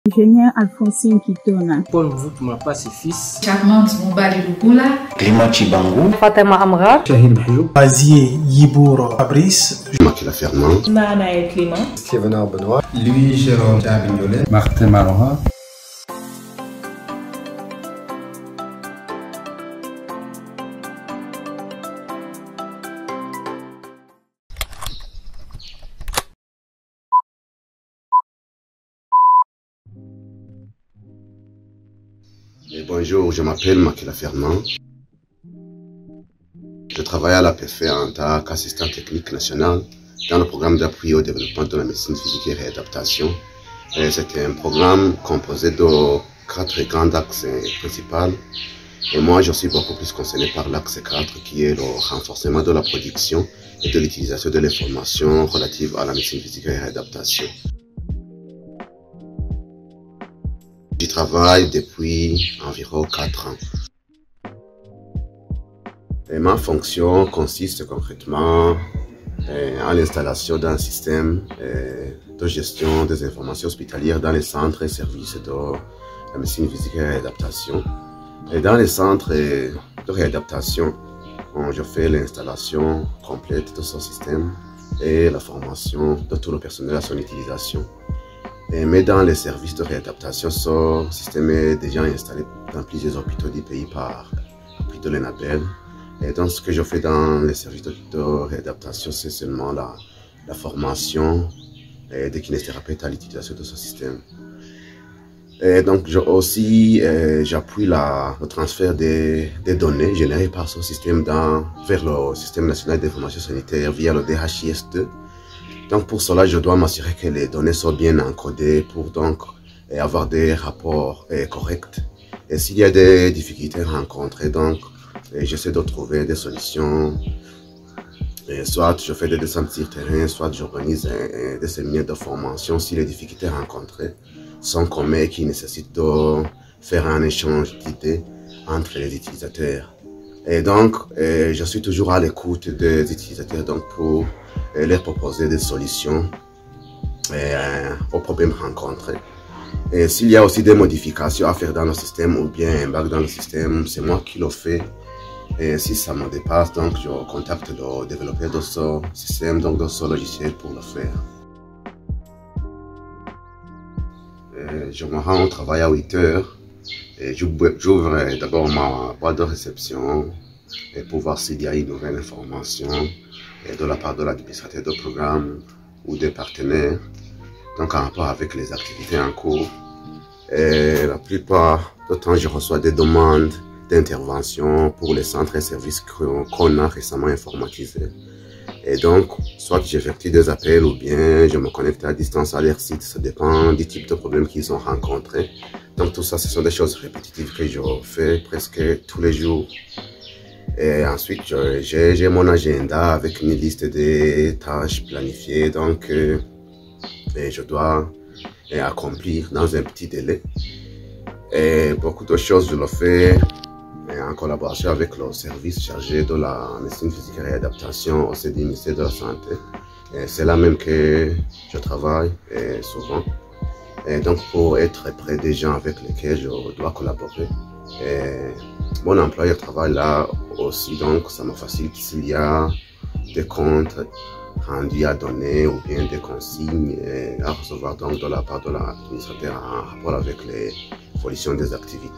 Ingénieur Alphonsine Kitona. Paul Mvutuma Passe-Fils. Charmante Moubali Lukula. Climat Chibangu. Fatema Amra. Shahid Mahjoub. Azier Yibour Fabrice. Makila Fernand. Nana et Clément. Steven Benoît. Louis Jérôme Tabignolet. Martin Maroha. Bonjour, je m'appelle Makila Fernand. Je travaille à l'APF en tant qu'assistant technique national dans le programme d'appui au développement de la médecine physique et réadaptation. C'est un programme composé de 4 grands axes principaux. Et moi, je suis beaucoup plus concerné par l'axe 4 qui est le renforcement de la production et de l'utilisation de l'information relative à la médecine physique et réadaptation. J'y travaille depuis environ 4 ans. Et ma fonction consiste concrètement en l'installation d'un système de gestion des informations hospitalières dans les centres et services de la médecine physique et réadaptation. Et dans les centres de réadaptation, je fais l'installation complète de ce système et la formation de tout le personnel à son utilisation. Mais dans les services de réadaptation, ce système est déjà installé dans plusieurs hôpitaux du pays par l'appui de l'ENABEL. Et donc, ce que je fais dans les services de réadaptation, c'est seulement la formation des kinésithérapeutes à l'utilisation de ce système. Et donc, j'appuie le transfert des données générées par ce système vers le système national d'information sanitaire via le DHIS2. Donc pour cela, je dois m'assurer que les données sont bien encodées pour donc avoir des rapports corrects. Et s'il y a des difficultés rencontrées, donc j'essaie de trouver des solutions. Soit je fais des descentes sur terrain, soit j'organise des séminaires de formation si les difficultés rencontrées sont communes et qui nécessitent de faire un échange d'idées entre les utilisateurs. Et donc, je suis toujours à l'écoute des utilisateurs donc pour leur proposer des solutions aux problèmes rencontrés. Et s'il y a aussi des modifications à faire dans le système ou bien un bug dans le système, c'est moi qui le fais. Et si ça me dépasse, donc je contacte le développeur de ce système, donc de ce logiciel pour le faire. Je me rends au travail à 8 heures. Et j'ouvre d'abord ma boîte de réception et pour voir s'il y a une nouvelle information de la part de l'administrateur de programme ou des partenaires, donc en rapport avec les activités en cours. Et la plupart du temps, je reçois des demandes d'intervention pour les centres et services qu'on a récemment informatisés. Et donc, soit j'effectue des appels ou bien je me connecte à distance à leur site, ça dépend du type de problème qu'ils ont rencontré. Donc tout ça, ce sont des choses répétitives que je fais presque tous les jours. Et ensuite, j'ai mon agenda avec une liste de tâches planifiées, donc je dois accomplir dans un petit délai. Et beaucoup de choses, je le fais en collaboration avec le service chargé de la médecine physique et réadaptation au sein du ministère de la Santé. C'est là même que je travaille souvent. Et donc pour être près des gens avec lesquels je dois collaborer. Mon employeur travaille là aussi, donc ça me facilite s'il y a des comptes rendus à donner ou bien des consignes à recevoir donc de la part de l'administrateur en rapport avec l'évolution des activités.